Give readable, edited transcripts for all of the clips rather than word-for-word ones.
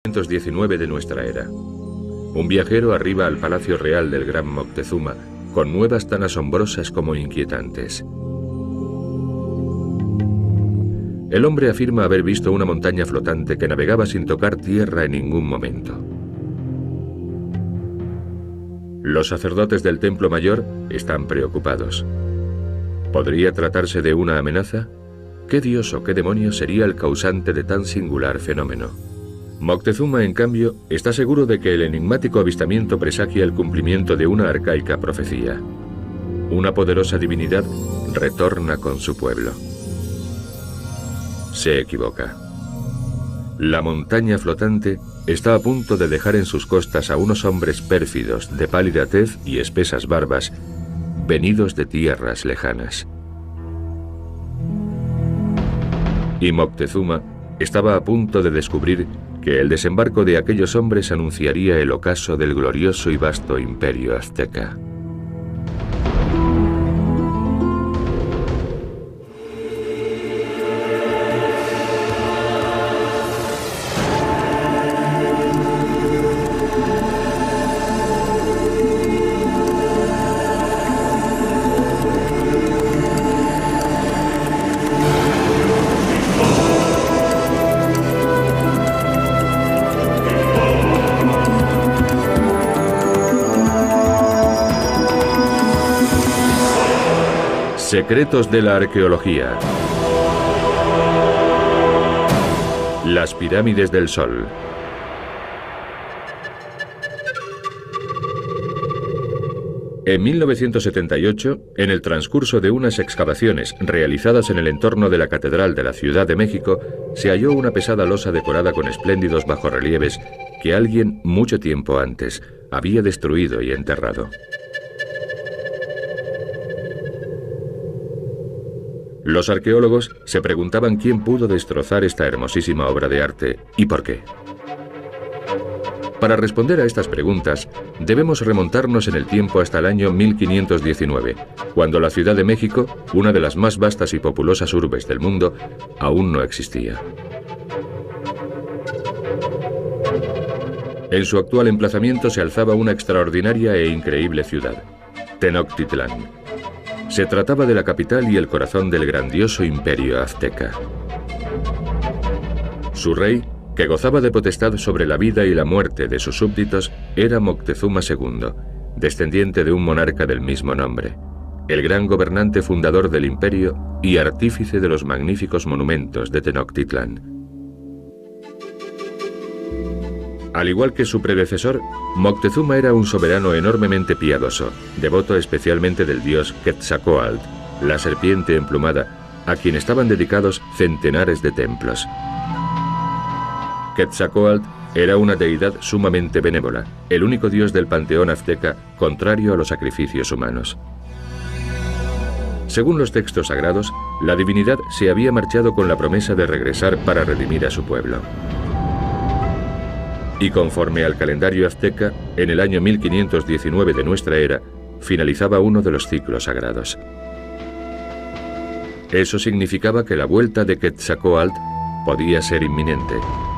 1519 de nuestra era. Un viajero arriba al Palacio Real del Gran Moctezuma con nuevas tan asombrosas como inquietantes. El hombre afirma haber visto una montaña flotante que navegaba sin tocar tierra en ningún momento. Los sacerdotes del Templo Mayor están preocupados. ¿Podría tratarse de una amenaza? ¿Qué dios o qué demonio sería el causante de tan singular fenómeno? Moctezuma, en cambio, está seguro de que el enigmático avistamiento presagia el cumplimiento de una arcaica profecía. Una poderosa divinidad retorna con su pueblo. Se equivoca. La montaña flotante está a punto de dejar en sus costas a unos hombres pérfidos de pálida tez y espesas barbas, venidos de tierras lejanas. Y Moctezuma estaba a punto de descubrir que el desembarco de aquellos hombres anunciaría el ocaso del glorioso y vasto imperio azteca. Secretos de la arqueología. Las pirámides del Sol. En 1978, en el transcurso de unas excavaciones realizadas en el entorno de la Catedral de la Ciudad de México, se halló una pesada losa decorada con espléndidos bajorrelieves que alguien, mucho tiempo antes, había destruido y enterrado. Los arqueólogos se preguntaban quién pudo destrozar esta hermosísima obra de arte y por qué. Para responder a estas preguntas, debemos remontarnos en el tiempo hasta el año 1519, cuando la Ciudad de México, una de las más vastas y populosas urbes del mundo, aún no existía. En su actual emplazamiento se alzaba una extraordinaria e increíble ciudad, Tenochtitlán. Se trataba de la capital y el corazón del grandioso imperio azteca. Su rey, que gozaba de potestad sobre la vida y la muerte de sus súbditos, era Moctezuma II, descendiente de un monarca del mismo nombre, el gran gobernante fundador del imperio y artífice de los magníficos monumentos de Tenochtitlán. Al igual que su predecesor, Moctezuma era un soberano enormemente piadoso, devoto especialmente del dios Quetzalcóatl, la serpiente emplumada, a quien estaban dedicados centenares de templos. Quetzalcóatl era una deidad sumamente benévola, el único dios del panteón azteca contrario a los sacrificios humanos. Según los textos sagrados, la divinidad se había marchado con la promesa de regresar para redimir a su pueblo. Y conforme al calendario azteca, en el año 1519 de nuestra era, finalizaba uno de los ciclos sagrados. Eso significaba que la vuelta de Quetzalcóatl podía ser inminente,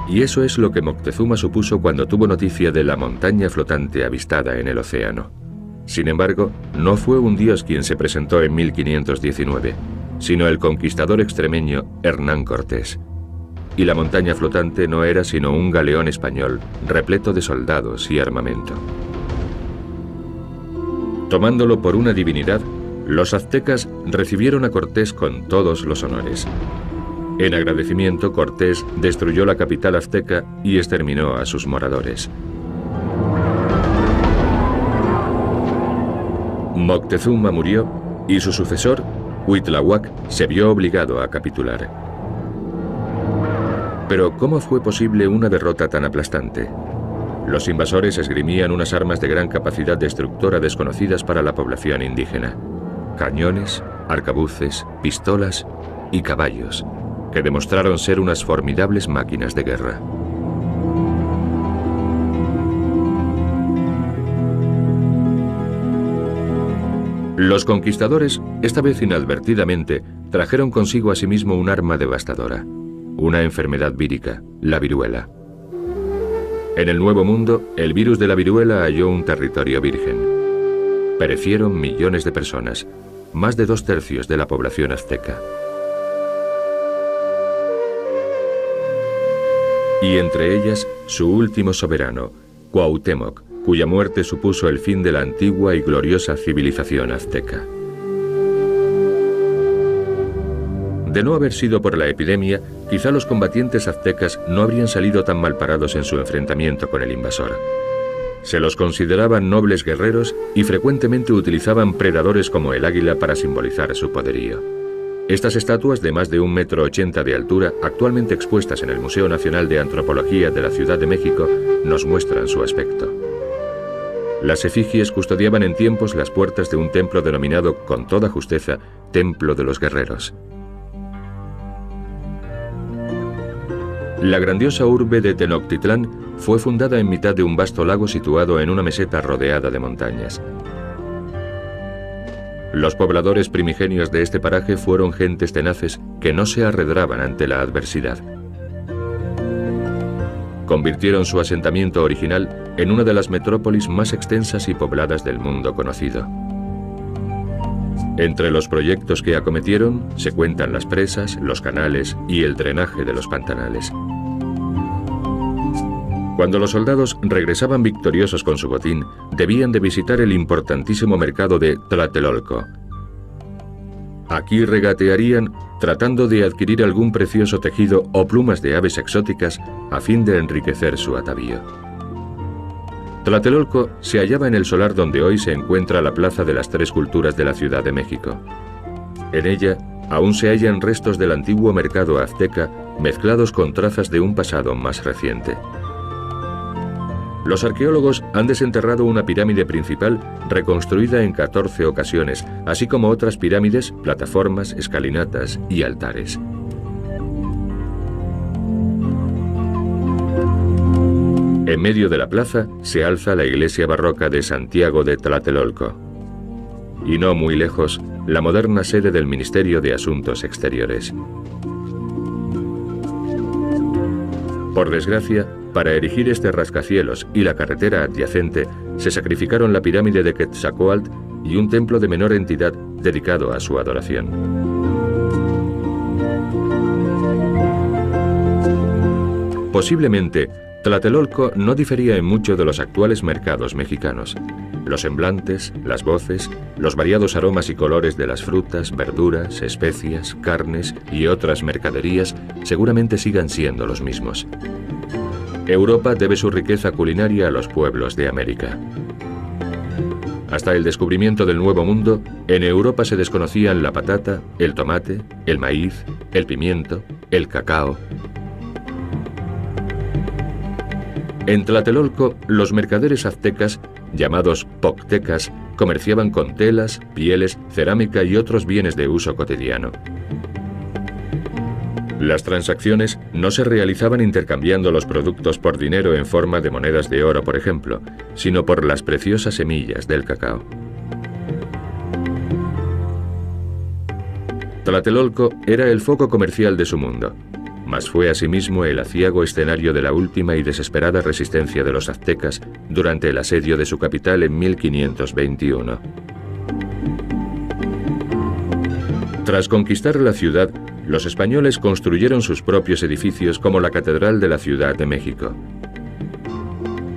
y eso es lo que Moctezuma supuso cuando tuvo noticia de la montaña flotante avistada en el océano. Sin embargo, no fue un dios quien se presentó en 1519, sino el conquistador extremeño Hernán Cortés. Y la montaña flotante no era sino un galeón español repleto de soldados y armamento. Tomándolo por una divinidad, los aztecas recibieron a Cortés con todos los honores. En agradecimiento, Cortés destruyó la capital azteca y exterminó a sus moradores. Moctezuma murió y su sucesor, Cuitláhuac, se vio obligado a capitular. Pero ¿cómo fue posible una derrota tan aplastante? Los invasores esgrimían unas armas de gran capacidad destructora desconocidas para la población indígena. Cañones, arcabuces, pistolas y caballos, que demostraron ser unas formidables máquinas de guerra. Los conquistadores, esta vez inadvertidamente, trajeron consigo asimismo un arma devastadora. Una enfermedad vírica, la viruela. En el Nuevo Mundo, el virus de la viruela halló un territorio virgen. Perecieron millones de personas, más de 2/3 de la población azteca. Y entre ellas, su último soberano, Cuauhtémoc, cuya muerte supuso el fin de la antigua y gloriosa civilización azteca. De no haber sido por la epidemia, quizá los combatientes aztecas no habrían salido tan mal parados en su enfrentamiento con el invasor. Se los consideraban nobles guerreros y frecuentemente utilizaban predadores como el águila para simbolizar su poderío. Estas estatuas de más de 1,80 m de altura, actualmente expuestas en el Museo Nacional de Antropología de la Ciudad de México, nos muestran su aspecto. Las efigies custodiaban en tiempos las puertas de un templo denominado, con toda justeza, Templo de los Guerreros. La grandiosa urbe de Tenochtitlán fue fundada en mitad de un vasto lago situado en una meseta rodeada de montañas. Los pobladores primigenios de este paraje fueron gentes tenaces que no se arredraban ante la adversidad. Convirtieron su asentamiento original en una de las metrópolis más extensas y pobladas del mundo conocido. Entre los proyectos que acometieron se cuentan las presas, los canales y el drenaje de los pantanales. Cuando los soldados regresaban victoriosos con su botín, debían de visitar el importantísimo mercado de Tlatelolco. Aquí regatearían tratando de adquirir algún precioso tejido o plumas de aves exóticas a fin de enriquecer su atavío. Tlatelolco se hallaba en el solar donde hoy se encuentra la Plaza de las Tres Culturas de la Ciudad de México. En ella aún se hallan restos del antiguo mercado azteca mezclados con trazas de un pasado más reciente. Los arqueólogos han desenterrado una pirámide principal reconstruida en 14 ocasiones, así como otras pirámides, plataformas, escalinatas y altares. En medio de la plaza se alza la iglesia barroca de Santiago de Tlatelolco. Y no muy lejos, la moderna sede del Ministerio de Asuntos Exteriores. Por desgracia, para erigir este rascacielos y la carretera adyacente, se sacrificaron la pirámide de Quetzalcóatl y un templo de menor entidad dedicado a su adoración. Posiblemente, Tlatelolco no difería en mucho de los actuales mercados mexicanos. Los semblantes, las voces, los variados aromas y colores de las frutas, verduras, especias, carnes y otras mercaderías seguramente sigan siendo los mismos. Europa debe su riqueza culinaria a los pueblos de América. Hasta el descubrimiento del Nuevo Mundo, en Europa se desconocían la patata, el tomate, el maíz, el pimiento, el cacao. En Tlatelolco, los mercaderes aztecas, llamados poctecas, comerciaban con telas, pieles, cerámica y otros bienes de uso cotidiano. Las transacciones no se realizaban intercambiando los productos por dinero en forma de monedas de oro, por ejemplo, sino por las preciosas semillas del cacao. Tlatelolco era el foco comercial de su mundo, mas fue asimismo el aciago escenario de la última y desesperada resistencia de los aztecas durante el asedio de su capital en 1521. Tras conquistar la ciudad, los españoles construyeron sus propios edificios como la Catedral de la Ciudad de México.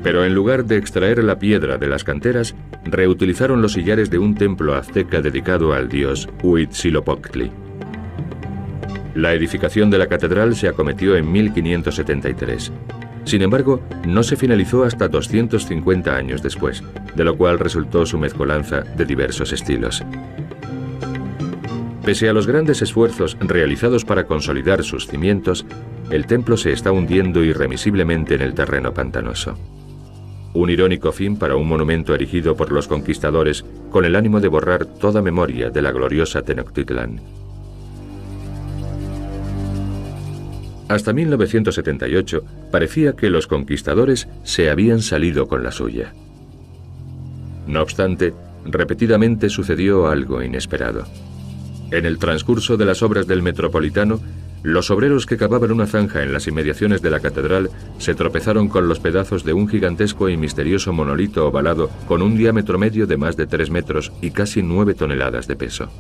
Pero en lugar de extraer la piedra de las canteras, reutilizaron los sillares de un templo azteca dedicado al dios Huitzilopochtli. La edificación de la catedral se acometió en 1573. Sin embargo, no se finalizó hasta 250 años después, de lo cual resultó su mezcolanza de diversos estilos. Pese a los grandes esfuerzos realizados para consolidar sus cimientos, el templo se está hundiendo irremisiblemente en el terreno pantanoso. Un irónico fin para un monumento erigido por los conquistadores con el ánimo de borrar toda memoria de la gloriosa Tenochtitlán. Hasta 1978 parecía que los conquistadores se habían salido con la suya. No obstante, repetidamente sucedió algo inesperado. En el transcurso de las obras del Metropolitano, Los obreros que cavaban una zanja en las inmediaciones de la catedral se tropezaron con los pedazos de un gigantesco y misterioso monolito ovalado con un diámetro medio de más de 3 metros y casi 9 toneladas de peso.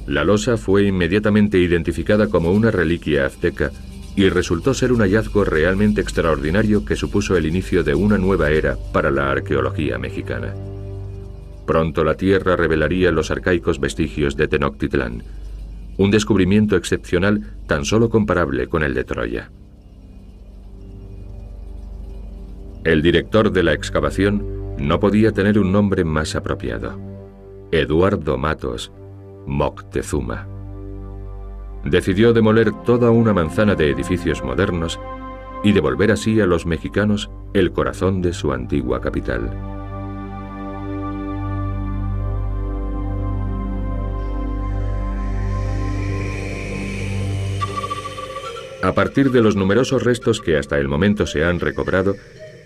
La losa fue inmediatamente identificada como una reliquia azteca y resultó ser un hallazgo realmente extraordinario que supuso el inicio de una nueva era para la arqueología mexicana. Pronto la tierra revelaría los arcaicos vestigios de Tenochtitlán, un descubrimiento excepcional tan solo comparable con el de Troya. El director de la excavación no podía tener un nombre más apropiado: Eduardo Matos Moctezuma. Decidió demoler toda una manzana de edificios modernos y devolver así a los mexicanos el corazón de su antigua capital. A partir de los numerosos restos que hasta el momento se han recobrado,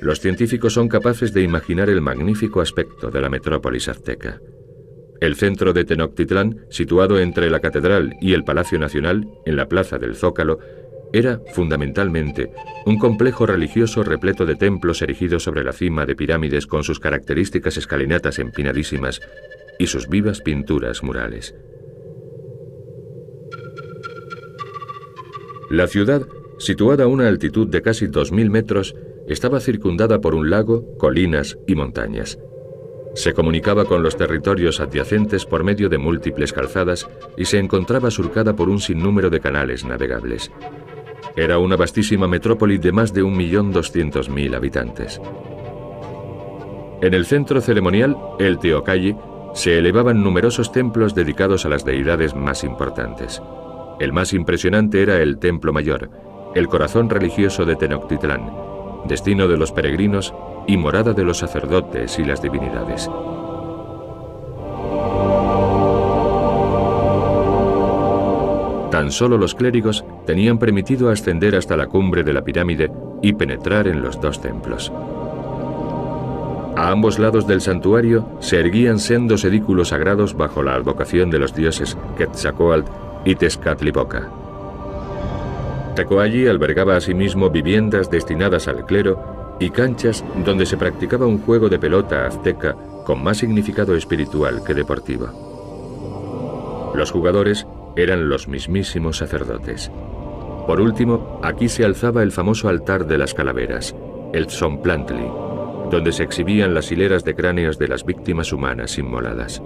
los científicos son capaces de imaginar el magnífico aspecto de la metrópolis azteca. El centro de Tenochtitlán, situado entre la catedral y el Palacio Nacional, en la plaza del Zócalo, era, fundamentalmente, un complejo religioso repleto de templos erigidos sobre la cima de pirámides con sus características escalinatas empinadísimas y sus vivas pinturas murales. La ciudad, situada a una altitud de casi 2000 metros, estaba circundada por un lago, colinas y montañas. Se comunicaba con los territorios adyacentes por medio de múltiples calzadas y se encontraba surcada por un sinnúmero de canales navegables. Era una vastísima metrópoli de más de 1.200.000 habitantes. En el centro ceremonial, el Teocalli, se elevaban numerosos templos dedicados a las deidades más importantes. El más impresionante era el Templo Mayor, el corazón religioso de Tenochtitlán, destino de los peregrinos y morada de los sacerdotes y las divinidades. Tan solo los clérigos tenían permitido ascender hasta la cumbre de la pirámide y penetrar en los dos templos. A ambos lados del santuario se erguían sendos edículos sagrados bajo la advocación de los dioses Quetzalcóatl y Tezcatlipoca. Tecoalli albergaba asimismo viviendas destinadas al clero y canchas donde se practicaba un juego de pelota azteca con más significado espiritual que deportivo. Los jugadores eran los mismísimos sacerdotes. Por último, aquí se alzaba el famoso altar de las calaveras, el Tzomplantli, donde se exhibían las hileras de cráneos de las víctimas humanas inmoladas.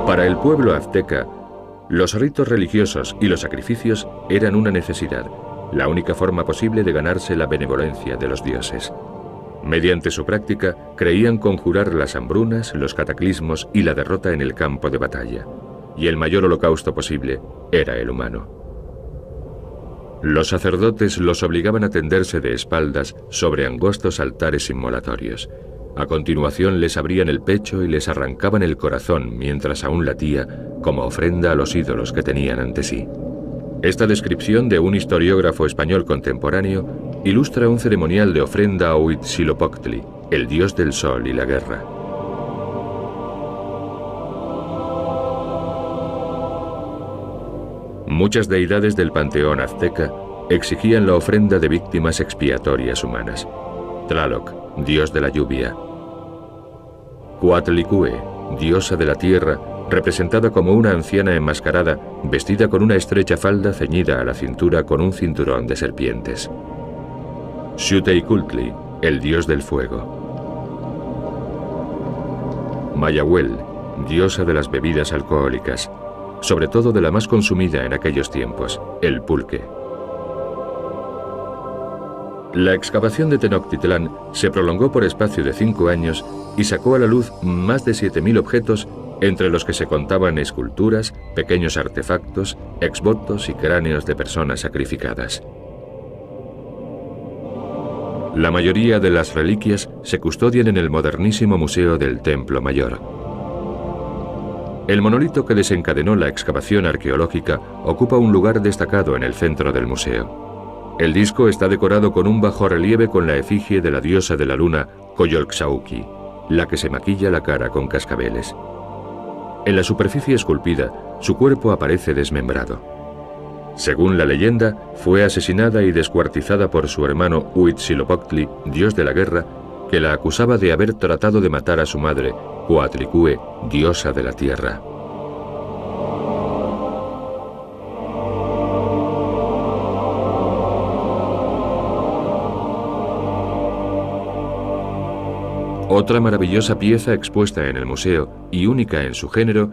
Para el pueblo azteca, los ritos religiosos y los sacrificios eran una necesidad, la única forma posible de ganarse la benevolencia de los dioses. Mediante su práctica, creían conjurar las hambrunas, los cataclismos y la derrota en el campo de batalla, y el mayor holocausto posible era el humano. Los sacerdotes los obligaban a tenderse de espaldas sobre angostos altares inmolatorios. A continuación les abrían el pecho y les arrancaban el corazón mientras aún latía como ofrenda a los ídolos que tenían ante sí. Esta descripción de un historiógrafo español contemporáneo ilustra un ceremonial de ofrenda a Huitzilopochtli, el dios del sol y la guerra. Muchas deidades del panteón azteca exigían la ofrenda de víctimas expiatorias humanas. Tlaloc, dios de la lluvia. Coatlicue, diosa de la tierra, representada como una anciana enmascarada, vestida con una estrecha falda ceñida a la cintura con un cinturón de serpientes. Xiuhtecutli, el dios del fuego. Mayahuel, diosa de las bebidas alcohólicas, sobre todo de la más consumida en aquellos tiempos, el pulque. La excavación de Tenochtitlán se prolongó por espacio de 5 años y sacó a la luz más de 7.000 objetos, entre los que se contaban esculturas, pequeños artefactos, exvotos y cráneos de personas sacrificadas. La mayoría de las reliquias se custodian en el modernísimo Museo del Templo Mayor. El monolito que desencadenó la excavación arqueológica ocupa un lugar destacado en el centro del museo. El disco está decorado con un bajorrelieve con la efigie de la diosa de la luna, Coyolxauhqui, la que se maquilla la cara con cascabeles. En la superficie esculpida, su cuerpo aparece desmembrado. Según la leyenda, fue asesinada y descuartizada por su hermano Huitzilopochtli, dios de la guerra, que la acusaba de haber tratado de matar a su madre, Coatlicue, diosa de la tierra. Otra maravillosa pieza expuesta en el museo, y única en su género,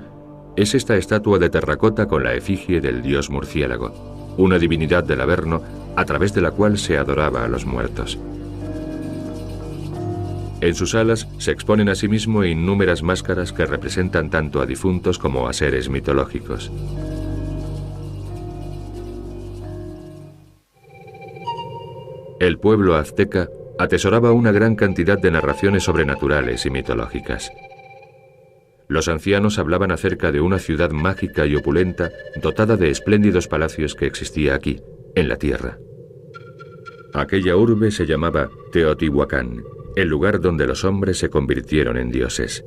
es esta estatua de terracota con la efigie del dios murciélago, una divinidad del Averno a través de la cual se adoraba a los muertos. En sus alas se exponen asimismo innúmeras máscaras que representan tanto a difuntos como a seres mitológicos. El pueblo azteca atesoraba una gran cantidad de narraciones sobrenaturales y mitológicas. Los ancianos hablaban acerca de una ciudad mágica y opulenta dotada de espléndidos palacios que existía aquí, en la tierra. Aquella urbe se llamaba Teotihuacán, el lugar donde los hombres se convirtieron en dioses.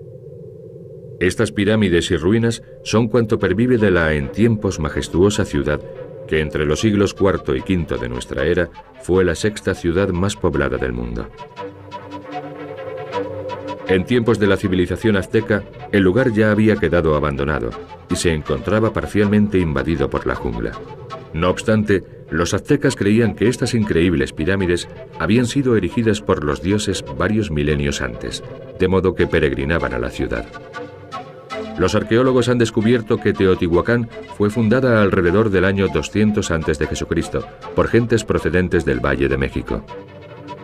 Estas pirámides y ruinas son cuanto pervive de la en tiempos majestuosa ciudad que entre los siglos IV y V de nuestra era fue la sexta ciudad más poblada del mundo. En tiempos de la civilización azteca, el lugar ya había quedado abandonado y se encontraba parcialmente invadido por la jungla. No obstante, los aztecas creían que estas increíbles pirámides habían sido erigidas por los dioses varios milenios antes, de modo que peregrinaban a la ciudad. Los arqueólogos han descubierto que Teotihuacán fue fundada alrededor del año 200 a.C. por gentes procedentes del Valle de México.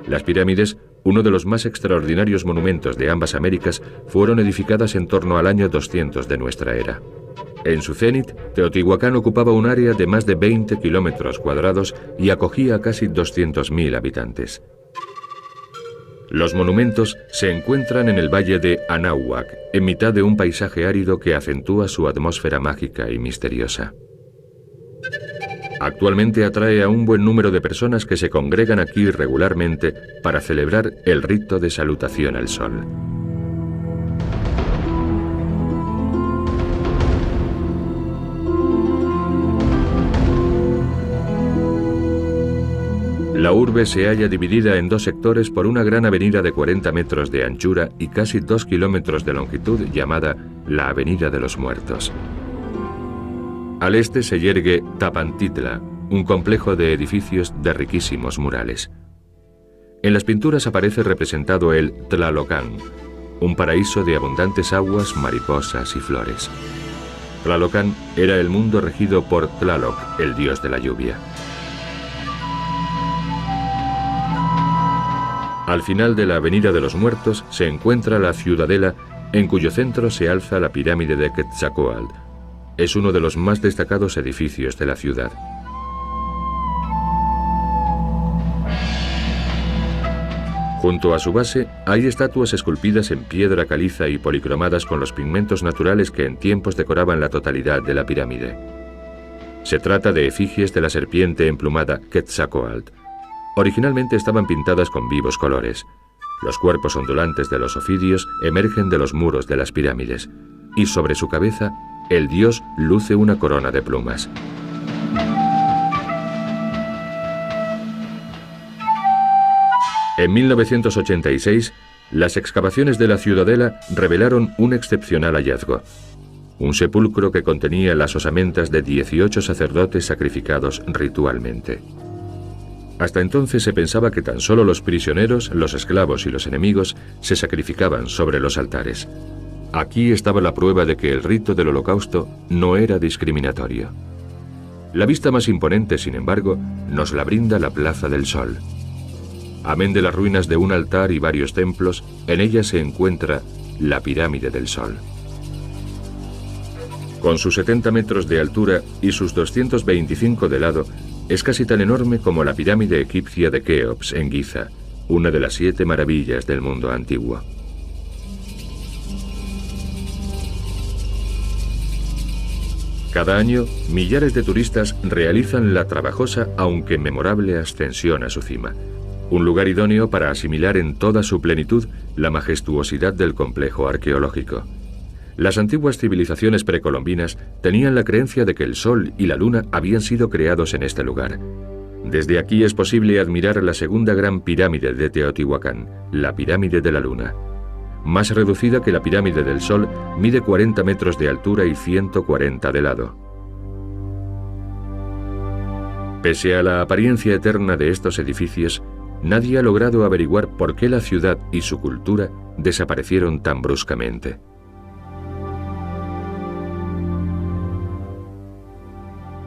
Las pirámides, uno de los más extraordinarios monumentos de ambas Américas, fueron edificadas en torno al año 200 de nuestra era. En su cénit, Teotihuacán ocupaba un área de más de 20 kilómetros cuadrados y acogía a casi 200.000 habitantes. Los monumentos se encuentran en el valle de Anáhuac, en mitad de un paisaje árido que acentúa su atmósfera mágica y misteriosa. Actualmente atrae a un buen número de personas que se congregan aquí regularmente para celebrar el rito de salutación al sol. La urbe se halla dividida en dos sectores por una gran avenida de 40 metros de anchura y casi 2 kilómetros de longitud llamada la Avenida de los Muertos. Al este se yergue Tapantitla, un complejo de edificios de riquísimos murales. En las pinturas aparece representado el Tlalocán, un paraíso de abundantes aguas, mariposas y flores. Tlalocán era el mundo regido por Tlaloc, el dios de la lluvia. Al final de la Avenida de los Muertos se encuentra la ciudadela, en cuyo centro se alza la pirámide de Quetzalcóatl. Es uno de los más destacados edificios de la ciudad. Junto a su base hay estatuas esculpidas en piedra caliza y policromadas con los pigmentos naturales que en tiempos decoraban la totalidad de la pirámide. Se trata de efigies de la serpiente emplumada Quetzalcóatl. Originalmente estaban pintadas con vivos colores. Los cuerpos ondulantes de los ofidios emergen de los muros de las pirámides, y sobre su cabeza el dios luce una corona de plumas. En 1986, las excavaciones de la ciudadela revelaron un excepcional hallazgo. Un sepulcro que contenía las osamentas de 18 sacerdotes sacrificados ritualmente. Hasta entonces se pensaba que tan solo los prisioneros, los esclavos y los enemigos se sacrificaban sobre los altares. Aquí estaba la prueba de que el rito del holocausto no era discriminatorio. La vista más imponente, sin embargo, nos la brinda la Plaza del Sol. Amén de las ruinas de un altar y varios templos, en ella se encuentra la Pirámide del Sol. Con sus 70 metros de altura y sus 225 de lado, es casi tan enorme como la pirámide egipcia de Keops en Giza, una de las 7 maravillas del mundo antiguo. Cada año, millares de turistas realizan la trabajosa aunque memorable ascensión a su cima, un lugar idóneo para asimilar en toda su plenitud la majestuosidad del complejo arqueológico. Las antiguas civilizaciones precolombinas tenían la creencia de que el Sol y la Luna habían sido creados en este lugar. Desde aquí es posible admirar la segunda gran pirámide de Teotihuacán, la Pirámide de la Luna. Más reducida que la Pirámide del Sol, mide 40 metros de altura y 140 de lado. Pese a la apariencia eterna de estos edificios, nadie ha logrado averiguar por qué la ciudad y su cultura desaparecieron tan bruscamente.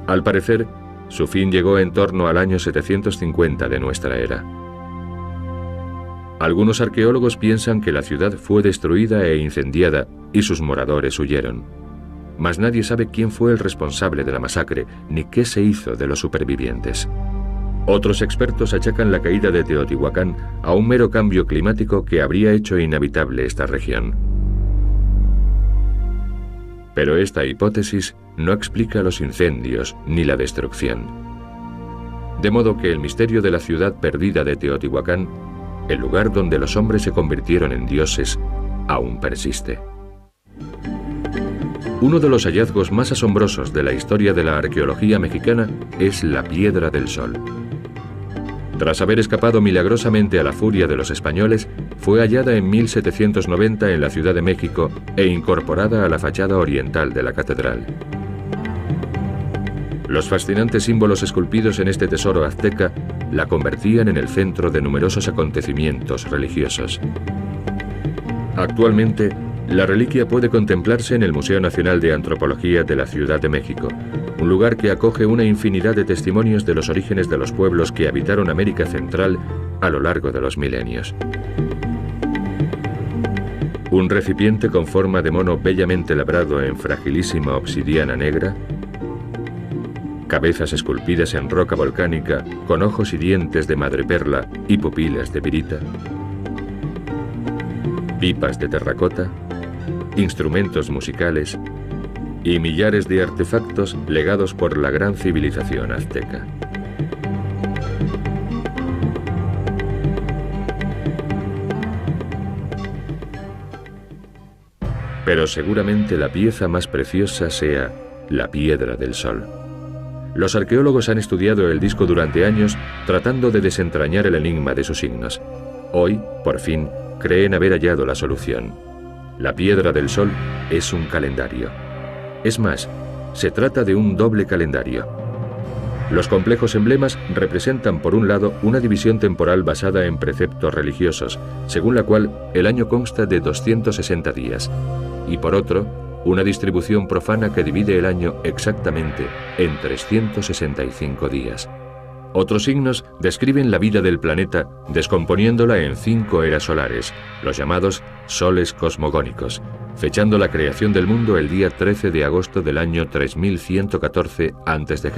Al parecer, su fin llegó en torno al año 750 de nuestra era. Algunos arqueólogos piensan que la ciudad fue destruida e incendiada y sus moradores huyeron. Mas nadie sabe quién fue el responsable de la masacre ni qué se hizo de los supervivientes. Otros expertos achacan la caída de Teotihuacán a un mero cambio climático que habría hecho inhabitable esta región. Pero esta hipótesis no explica los incendios ni la destrucción. De modo que el misterio de la ciudad perdida de Teotihuacán, el lugar donde los hombres se convirtieron en dioses, aún persiste. Uno de los hallazgos más asombrosos de la historia de la arqueología mexicana es la Piedra del Sol. Tras haber escapado milagrosamente a la furia de los españoles, fue hallada en 1790 en la Ciudad de México e incorporada a la fachada oriental de la catedral. Los fascinantes símbolos esculpidos en este tesoro azteca la convertían en el centro de numerosos acontecimientos religiosos. Actualmente, la reliquia puede contemplarse en el Museo Nacional de Antropología de la Ciudad de México, un lugar que acoge una infinidad de testimonios de los orígenes de los pueblos que habitaron América Central a lo largo de los milenios. Un recipiente con forma de mono bellamente labrado en fragilísima obsidiana negra, cabezas esculpidas en roca volcánica con ojos y dientes de madreperla y pupilas de pirita, pipas de terracota, instrumentos musicales y millares de artefactos legados por la gran civilización azteca. Pero seguramente la pieza más preciosa sea la Piedra del Sol. Los arqueólogos han estudiado el disco durante años tratando de desentrañar el enigma de sus signos. Hoy, por fin, creen haber hallado la solución. La Piedra del Sol es un calendario. Es más, se trata de un doble calendario. Los complejos emblemas representan por un lado una división temporal basada en preceptos religiosos, según la cual el año consta de 260 días, y por otro, una distribución profana que divide el año exactamente en 365 días. Otros signos describen la vida del planeta descomponiéndola en 5 eras solares, los llamados soles cosmogónicos, fechando la creación del mundo el día 13 de agosto del año 3114 a.C.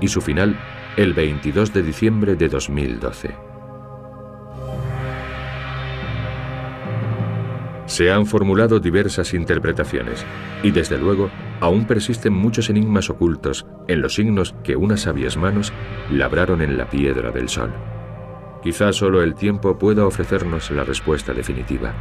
y su final el 22 de diciembre de 2012. Se han formulado diversas interpretaciones y desde luego aún persisten muchos enigmas ocultos en los signos que unas sabias manos labraron en la Piedra del Sol. Quizá solo el tiempo pueda ofrecernos la respuesta definitiva.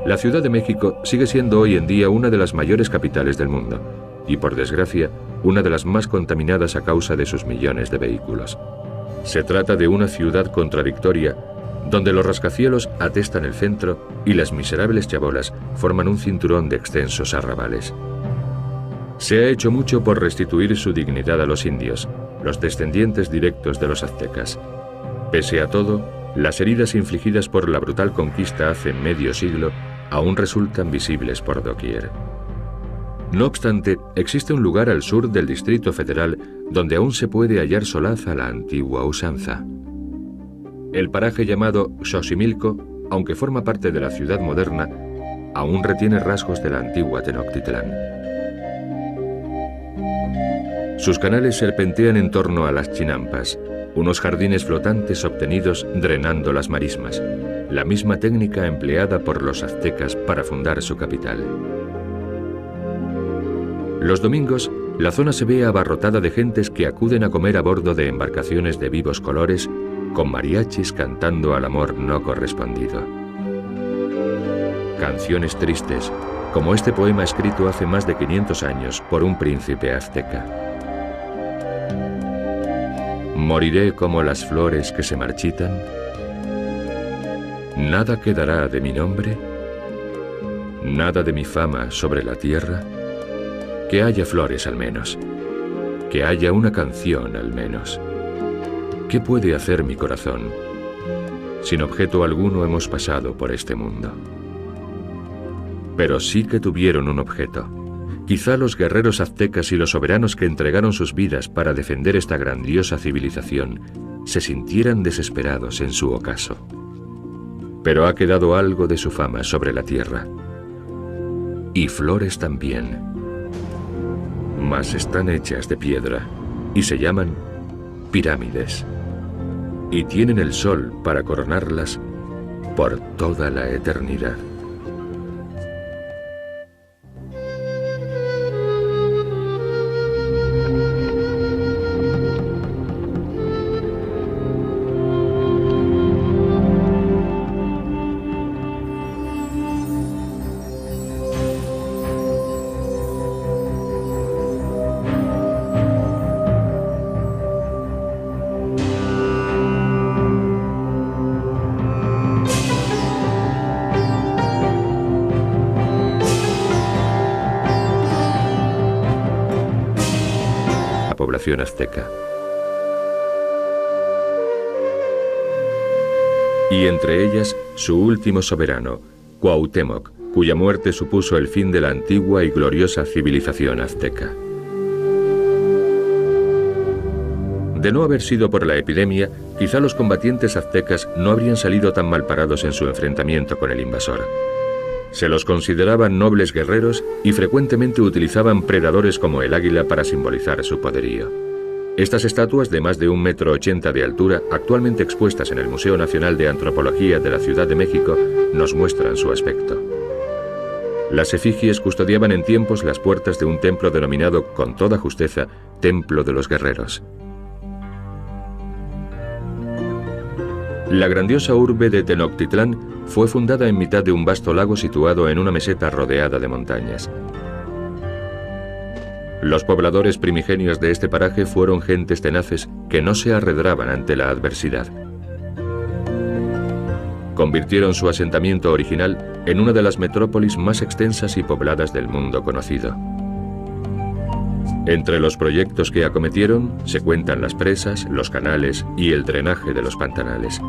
La Ciudad de México sigue siendo hoy en día una de las mayores capitales del mundo y, por desgracia, una de las más contaminadas a causa de sus millones de vehículos. Se trata de una ciudad contradictoria donde los rascacielos atestan el centro y las miserables chabolas forman un cinturón de extensos arrabales. Se ha hecho mucho por restituir su dignidad a los indios, los descendientes directos de los aztecas. Pese a todo, las heridas infligidas por la brutal conquista hace medio siglo aún resultan visibles por doquier. No obstante, existe un lugar al sur del Distrito Federal donde aún se puede hallar solaz a la antigua usanza. El paraje llamado Xochimilco, aunque forma parte de la ciudad moderna, aún retiene rasgos de la antigua Tenochtitlán. Sus canales serpentean en torno a las chinampas, unos jardines flotantes obtenidos drenando las marismas, la misma técnica empleada por los aztecas para fundar su capital. Los domingos, la zona se ve abarrotada de gentes que acuden a comer a bordo de embarcaciones de vivos colores, con mariachis cantando al amor no correspondido. Canciones tristes, como este poema escrito hace más de 500 años por un príncipe azteca. Moriré como las flores que se marchitan. Nada quedará de mi nombre, nada de mi fama sobre la tierra. Que haya flores al menos, que haya una canción al menos. ¿Qué puede hacer mi corazón? Sin objeto alguno hemos pasado por este mundo. Pero sí que tuvieron un objeto. Quizá los guerreros aztecas y los soberanos que entregaron sus vidas para defender esta grandiosa civilización se sintieran desesperados en su ocaso. Pero ha quedado algo de su fama sobre la tierra. Y flores también. Mas están hechas de piedra y se llaman pirámides. Y tienen el sol para coronarlas por toda la eternidad. Población azteca. Y entre ellas, su último soberano, Cuauhtémoc, cuya muerte supuso el fin de la antigua y gloriosa civilización azteca. De no haber sido por la epidemia, quizá los combatientes aztecas no habrían salido tan mal parados en su enfrentamiento con el invasor. Se los consideraban nobles guerreros y frecuentemente utilizaban predadores como el águila para simbolizar su poderío. Estas estatuas de más de 1,80 m de altura, actualmente expuestas en el Museo Nacional de Antropología de la Ciudad de México, nos muestran su aspecto. Las efigies custodiaban en tiempos las puertas de un templo denominado, con toda justeza, Templo de los Guerreros. La grandiosa urbe de Tenochtitlán fue fundada en mitad de un vasto lago situado en una meseta rodeada de montañas. Los pobladores primigenios de este paraje fueron gentes tenaces que no se arredraban ante la adversidad. Convirtieron su asentamiento original en una de las metrópolis más extensas y pobladas del mundo conocido. Entre los proyectos que acometieron se cuentan las presas, los canales y el drenaje de los pantanales.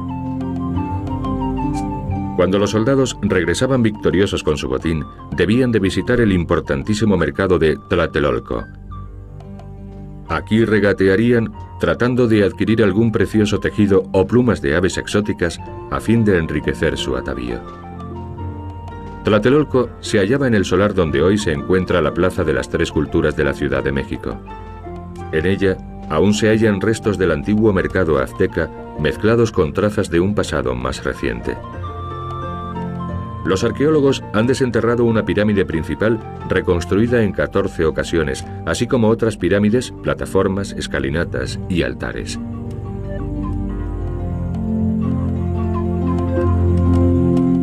Cuando los soldados regresaban victoriosos con su botín, debían de visitar el importantísimo mercado de Tlatelolco. Aquí regatearían tratando de adquirir algún precioso tejido o plumas de aves exóticas a fin de enriquecer su atavío. Tlatelolco se hallaba en el solar donde hoy se encuentra la Plaza de las Tres Culturas de la Ciudad de México. En ella aún se hallan restos del antiguo mercado azteca mezclados con trazas de un pasado más reciente. Los arqueólogos han desenterrado una pirámide principal reconstruida en 14 ocasiones, así como otras pirámides, plataformas, escalinatas y altares.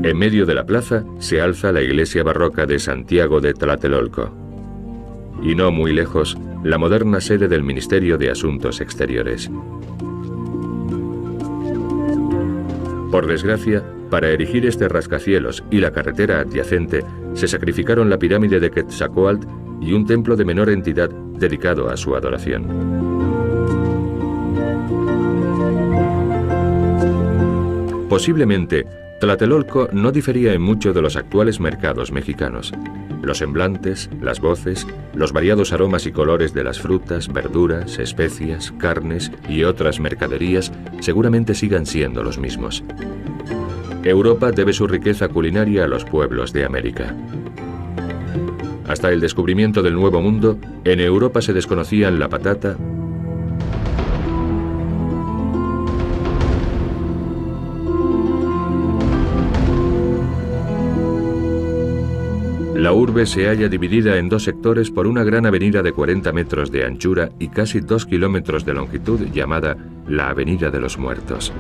En medio de la plaza se alza la iglesia barroca de Santiago de Tlatelolco. Y no muy lejos, la moderna sede del Ministerio de Asuntos Exteriores. Por desgracia, para erigir este rascacielos y la carretera adyacente, se sacrificaron la pirámide de Quetzalcóatl y un templo de menor entidad dedicado a su adoración. Posiblemente, Tlatelolco no difería en mucho de los actuales mercados mexicanos. Los semblantes, las voces, los variados aromas y colores de las frutas, verduras, especias, carnes y otras mercaderías seguramente sigan siendo los mismos. Europa debe su riqueza culinaria a los pueblos de América. Hasta el descubrimiento del Nuevo Mundo, en Europa se desconocían la patata, La urbe se halla dividida en dos sectores por una gran avenida de 40 metros de anchura y casi 2 kilómetros de longitud llamada la Avenida de los Muertos.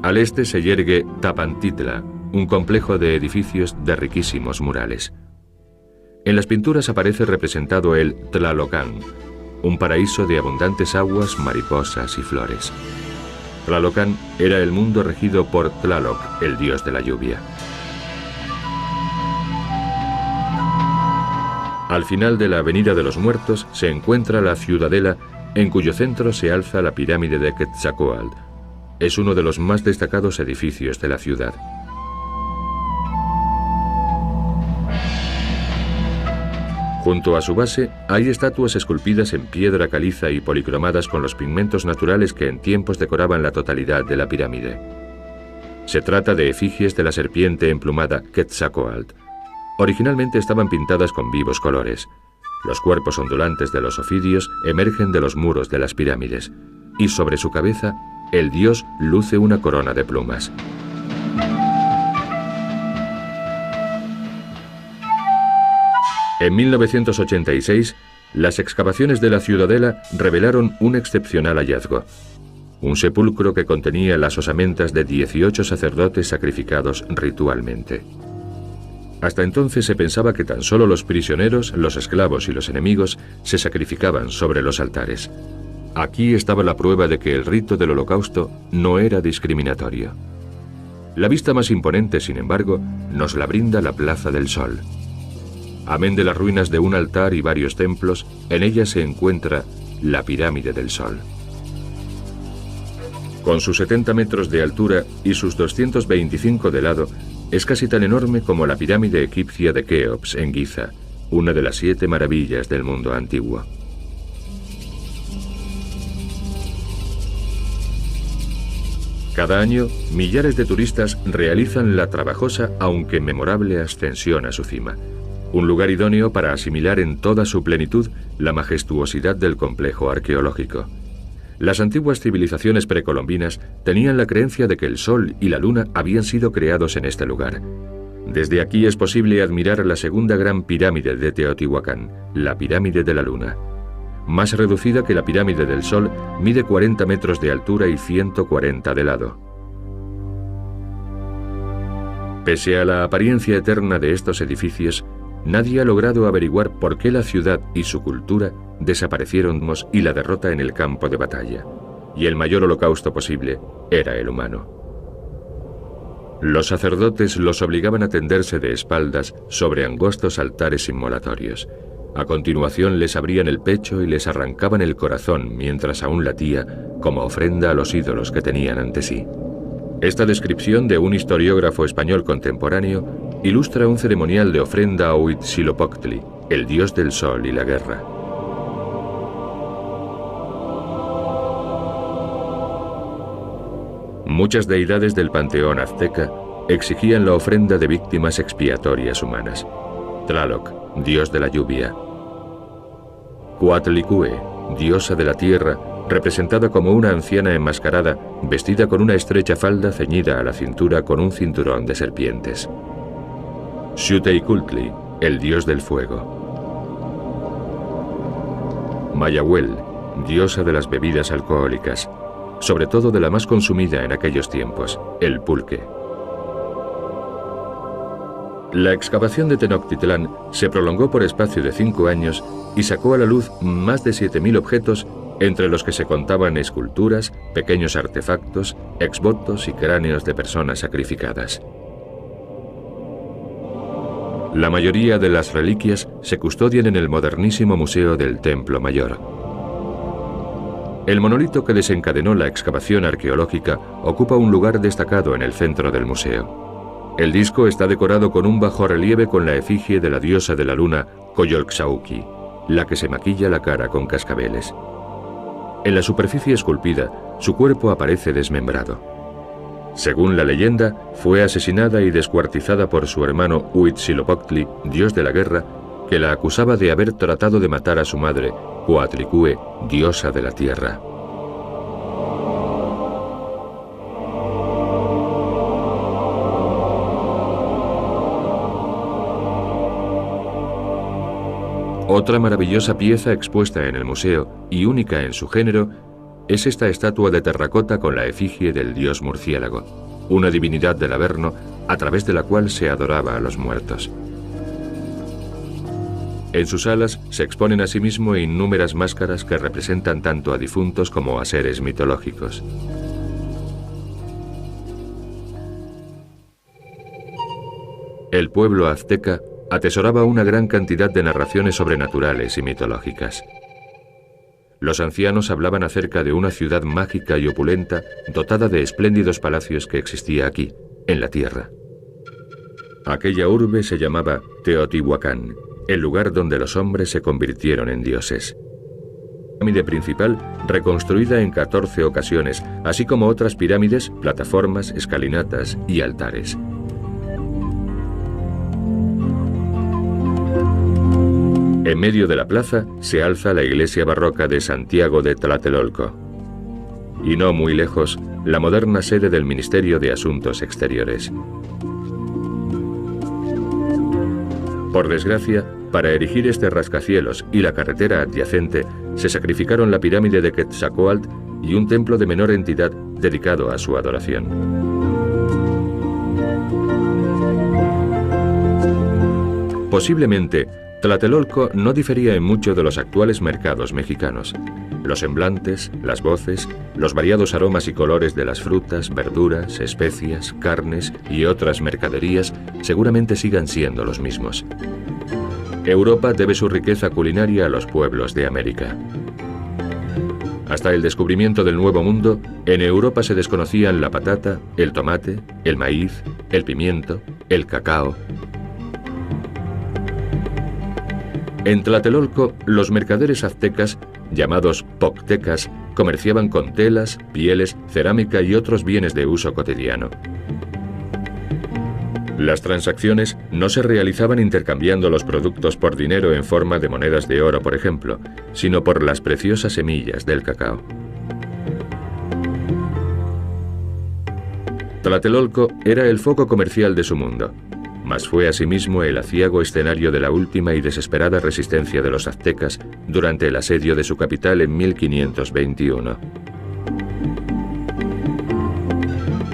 Al este se yergue Tapantitla, un complejo de edificios de riquísimos murales. En las pinturas aparece representado el Tlalocán, un paraíso de abundantes aguas, mariposas y flores. Tlalocán era el mundo regido por Tlaloc, el dios de la lluvia. Al final de la Avenida de los Muertos se encuentra la ciudadela, en cuyo centro se alza la pirámide de Quetzalcóatl. Es uno de los más destacados edificios de la ciudad. Junto a su base hay estatuas esculpidas en piedra caliza y policromadas con los pigmentos naturales que en tiempos decoraban la totalidad de la pirámide. Se trata de efigies de la serpiente emplumada Quetzalcóatl. Originalmente estaban pintadas con vivos colores. Los cuerpos ondulantes de los ofidios emergen de los muros de las pirámides, y sobre su cabeza el dios luce una corona de plumas. En 1986, las excavaciones de la ciudadela revelaron un excepcional hallazgo. Un sepulcro que contenía las osamentas de 18 sacerdotes sacrificados ritualmente. Hasta entonces se pensaba que tan solo los prisioneros, los esclavos y los enemigos se sacrificaban sobre los altares. Aquí estaba la prueba de que el rito del holocausto no era discriminatorio. La vista más imponente, sin embargo, nos la brinda la Plaza del Sol. Amén de las ruinas de un altar y varios templos, en ella se encuentra la Pirámide del Sol. Con sus 70 metros de altura y sus 225 de lado, es casi tan enorme como la pirámide egipcia de Keops en Giza, una de las 7 maravillas del mundo antiguo. Cada año, millares de turistas realizan la trabajosa aunque memorable ascensión a su cima, un lugar idóneo para asimilar en toda su plenitud la majestuosidad del complejo arqueológico. Las antiguas civilizaciones precolombinas tenían la creencia de que el Sol y la Luna habían sido creados en este lugar. Desde aquí es posible admirar la segunda gran pirámide de Teotihuacán, la Pirámide de la Luna. Más reducida que la Pirámide del Sol, mide 40 metros de altura y 140 de lado. Pese a la apariencia eterna de estos edificios, nadie ha logrado averiguar por qué la ciudad y su cultura desaparecieron y la derrota en el campo de batalla, y el mayor holocausto posible era el humano. Los sacerdotes los obligaban a tenderse de espaldas sobre angostos altares inmolatorios. A continuación les abrían el pecho y les arrancaban el corazón mientras aún latía como ofrenda a los ídolos que tenían ante sí. Esta descripción de un historiógrafo español contemporáneo ilustra un ceremonial de ofrenda a Huitzilopochtli, el dios del sol y la guerra. Muchas deidades del panteón azteca exigían la ofrenda de víctimas expiatorias humanas. Tlaloc, dios de la lluvia. Coatlicue, diosa de la tierra, representada como una anciana enmascarada, vestida con una estrecha falda ceñida a la cintura con un cinturón de serpientes. Xiuhtecutli, el dios del fuego. Mayahuel, diosa de las bebidas alcohólicas, sobre todo de la más consumida en aquellos tiempos, el pulque. La excavación de Tenochtitlán se prolongó por espacio de 5 años y sacó a la luz más de 7.000 objetos, entre los que se contaban esculturas, pequeños artefactos, exvotos y cráneos de personas sacrificadas. La mayoría de las reliquias se custodian en el modernísimo Museo del Templo Mayor. El monolito que desencadenó la excavación arqueológica ocupa un lugar destacado en el centro del museo. El disco está decorado con un bajorrelieve con la efigie de la diosa de la luna, Coyolxauhqui, la que se maquilla la cara con cascabeles. En la superficie esculpida, su cuerpo aparece desmembrado. Según la leyenda, fue asesinada y descuartizada por su hermano Huitzilopochtli, dios de la guerra, que la acusaba de haber tratado de matar a su madre, Coatlicue, diosa de la tierra. Otra maravillosa pieza expuesta en el museo, y única en su género, es esta estatua de terracota con la efigie del dios murciélago, una divinidad del Averno a través de la cual se adoraba a los muertos. En sus alas se exponen asimismo innúmeras máscaras que representan tanto a difuntos como a seres mitológicos. El pueblo azteca atesoraba una gran cantidad de narraciones sobrenaturales y mitológicas. Los ancianos hablaban acerca de una ciudad mágica y opulenta dotada de espléndidos palacios que existía aquí, en la tierra. Aquella urbe se llamaba Teotihuacán, el lugar donde los hombres se convirtieron en dioses. La pirámide principal, reconstruida en 14 ocasiones, así como otras pirámides, plataformas, escalinatas y altares. En medio de la plaza se alza la iglesia barroca de Santiago de Tlatelolco. Y no muy lejos, la moderna sede del Ministerio de Asuntos Exteriores. Por desgracia, para erigir este rascacielos y la carretera adyacente, se sacrificaron la pirámide de Quetzalcóatl y un templo de menor entidad dedicado a su adoración. Posiblemente, Tlatelolco no difería en mucho de los actuales mercados mexicanos. Los semblantes, las voces, los variados aromas y colores de las frutas, verduras, especias, carnes y otras mercaderías seguramente sigan siendo los mismos. Europa debe su riqueza culinaria a los pueblos de América. Hasta el descubrimiento del Nuevo Mundo, en Europa se desconocían la patata, el tomate, el maíz, el pimiento, el cacao. En Tlatelolco, los mercaderes aztecas, llamados poctecas, comerciaban con telas, pieles, cerámica y otros bienes de uso cotidiano. Las transacciones no se realizaban intercambiando los productos por dinero en forma de monedas de oro, por ejemplo, sino por las preciosas semillas del cacao. Tlatelolco era el foco comercial de su mundo, mas fue asimismo el aciago escenario de la última y desesperada resistencia de los aztecas durante el asedio de su capital en 1521.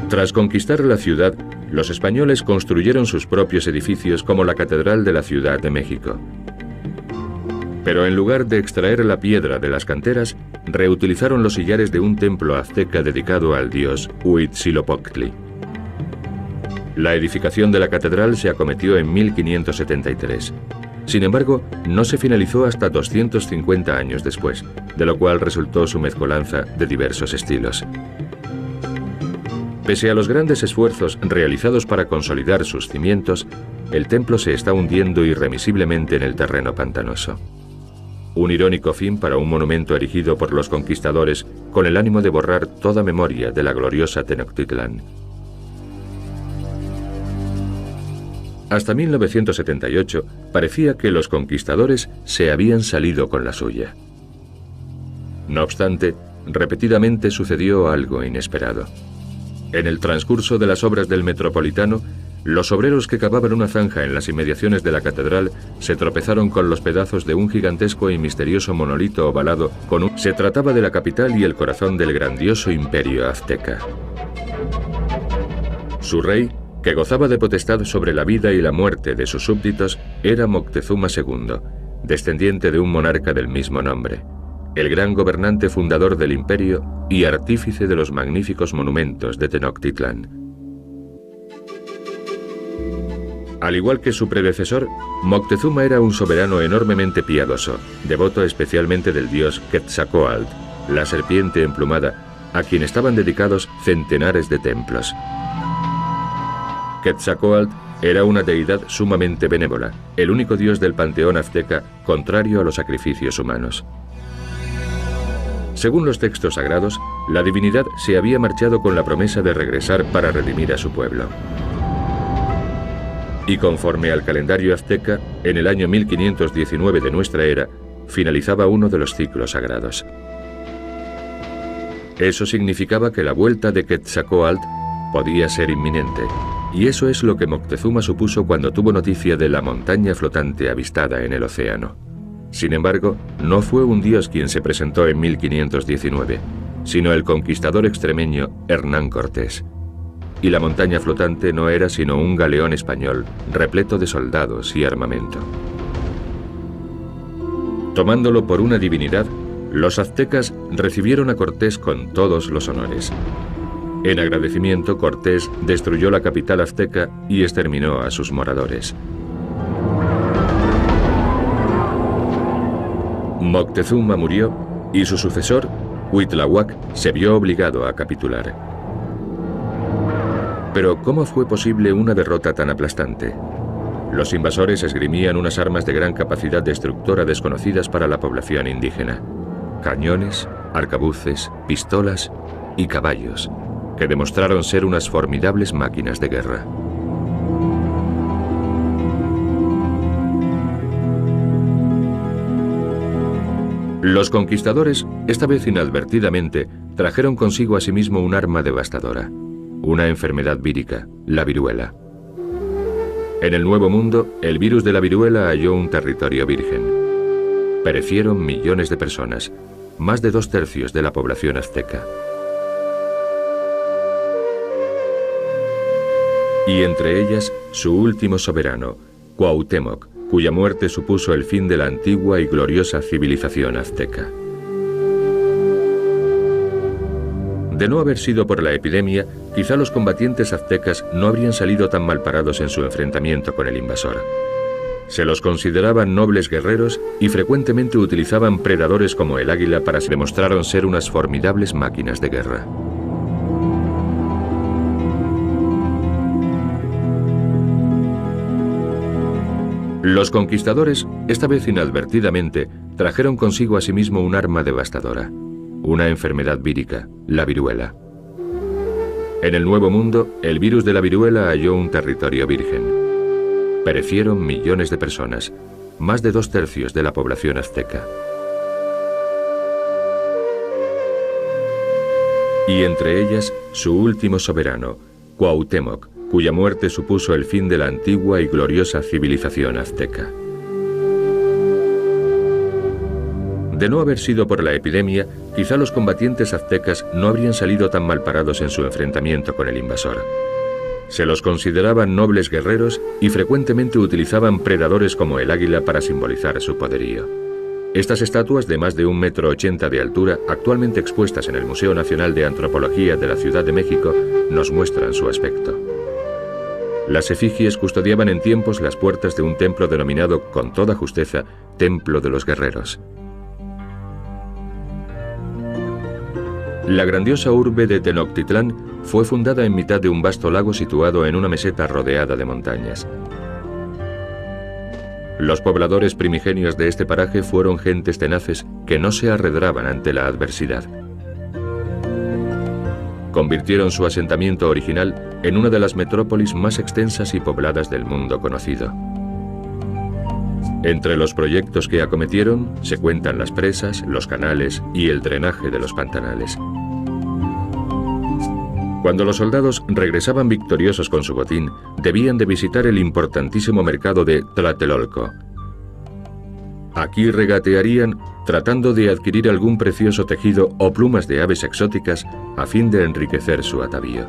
Tras conquistar la ciudad, los españoles construyeron sus propios edificios como la Catedral de la Ciudad de México. Pero en lugar de extraer la piedra de las canteras, reutilizaron los sillares de un templo azteca dedicado al dios Huitzilopochtli. La edificación de la catedral se acometió en 1573. Sin embargo, no se finalizó hasta 250 años después, de lo cual resultó su mezcolanza de diversos estilos. Pese a los grandes esfuerzos realizados para consolidar sus cimientos, el templo se está hundiendo irremisiblemente en el terreno pantanoso. Un irónico fin para un monumento erigido por los conquistadores con el ánimo de borrar toda memoria de la gloriosa Tenochtitlán. Hasta 1978 parecía que los conquistadores se habían salido con la suya. No obstante, repetidamente sucedió algo inesperado. En el transcurso de las obras del Metropolitano, los obreros que cavaban una zanja en las inmediaciones de la catedral se tropezaron con los pedazos de un gigantesco y misterioso monolito ovalado con un... Se trataba de la capital y el corazón del grandioso imperio azteca. Su rey, que gozaba de potestad sobre la vida y la muerte de sus súbditos, era Moctezuma II, descendiente de un monarca del mismo nombre, el gran gobernante fundador del imperio y artífice de los magníficos monumentos de Tenochtitlán. Al igual que su predecesor, Moctezuma era un soberano enormemente piadoso, devoto especialmente del dios Quetzalcóatl, la serpiente emplumada, a quien estaban dedicados centenares de templos. Quetzalcóatl era una deidad sumamente benévola, el único dios del panteón azteca contrario a los sacrificios humanos. Según los textos sagrados, la divinidad se había marchado con la promesa de regresar para redimir a su pueblo. Y conforme al calendario azteca, en el año 1519 de nuestra era, finalizaba uno de los ciclos sagrados. Eso significaba que la vuelta de Quetzalcóatl podía ser inminente, y eso es lo que Moctezuma supuso cuando tuvo noticia de la montaña flotante avistada en el océano. Sin embargo, no fue un dios quien se presentó en 1519, sino el conquistador extremeño Hernán Cortés. Y la montaña flotante no era sino un galeón español repleto de soldados y armamento. Tomándolo por una divinidad, los aztecas recibieron a Cortés con todos los honores. En agradecimiento, Cortés destruyó la capital azteca y exterminó a sus moradores. Moctezuma murió y su sucesor, Cuitláhuac, se vio obligado a capitular. Pero ¿cómo fue posible una derrota tan aplastante? Los invasores esgrimían unas armas de gran capacidad destructora desconocidas para la población indígena: cañones, arcabuces, pistolas y caballos, que demostraron ser unas formidables máquinas de guerra. Los conquistadores, esta vez inadvertidamente, trajeron consigo asimismo un arma devastadora, una enfermedad vírica, la viruela. En el Nuevo Mundo, el virus de la viruela halló un territorio virgen. Perecieron millones de personas, más de 2/3 de la población azteca. Y entre ellas, su último soberano, Cuauhtémoc, cuya muerte supuso el fin de la antigua y gloriosa civilización azteca. De no haber sido por la epidemia, quizá los combatientes aztecas no habrían salido tan mal parados en su enfrentamiento con el invasor. Se los consideraban nobles guerreros y frecuentemente utilizaban predadores como el águila para se demostraron ser unas formidables máquinas de guerra. Los conquistadores, esta vez inadvertidamente, trajeron consigo asimismo un arma devastadora, una enfermedad vírica, la viruela. En el Nuevo Mundo, el virus de la viruela halló un territorio virgen. Perecieron millones de personas, más de 2/3 de la población azteca. Y entre ellas, su último soberano, Cuauhtémoc, cuya muerte supuso el fin de la antigua y gloriosa civilización azteca. De no haber sido por la epidemia, quizá los combatientes aztecas no habrían salido tan mal parados en su enfrentamiento con el invasor. Se los consideraban nobles guerreros y frecuentemente utilizaban predadores como el águila para simbolizar su poderío. Estas estatuas de más de 1,80 m de altura, actualmente expuestas en el Museo Nacional de Antropología de la Ciudad de México, nos muestran su aspecto. Las efigies custodiaban en tiempos las puertas de un templo denominado, con toda justeza, Templo de los Guerreros. La grandiosa urbe de Tenochtitlán fue fundada en mitad de un vasto lago situado en una meseta rodeada de montañas. Los pobladores primigenios de este paraje fueron gentes tenaces que no se arredraban ante la adversidad. Convirtieron su asentamiento original en una de las metrópolis más extensas y pobladas del mundo conocido. Entre los proyectos que acometieron se cuentan las presas, los canales y el drenaje de los pantanales. Cuando los soldados regresaban victoriosos con su botín, debían de visitar el importantísimo mercado de Tlatelolco. Aquí regatearían tratando de adquirir algún precioso tejido o plumas de aves exóticas a fin de enriquecer su atavío.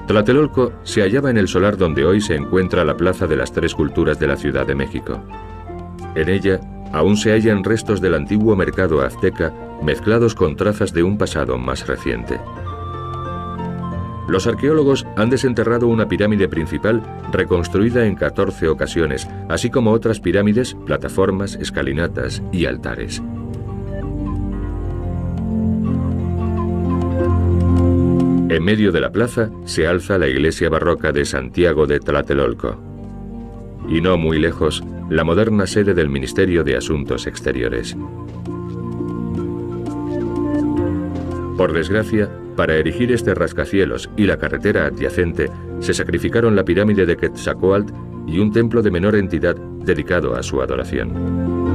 Tlatelolco se hallaba en el solar donde hoy se encuentra la Plaza de las Tres Culturas de la Ciudad de México. En ella aún se hallan restos del antiguo mercado azteca mezclados con trazas de un pasado más reciente. Los arqueólogos han desenterrado una pirámide principal reconstruida en 14 ocasiones, así como otras pirámides, plataformas, escalinatas y altares. En medio de la plaza se alza la iglesia barroca de Santiago de Tlatelolco. Y no muy lejos, la moderna sede del Ministerio de Asuntos Exteriores. Por desgracia, para erigir este rascacielos y la carretera adyacente, se sacrificaron la pirámide de Quetzalcóatl y un templo de menor entidad dedicado a su adoración.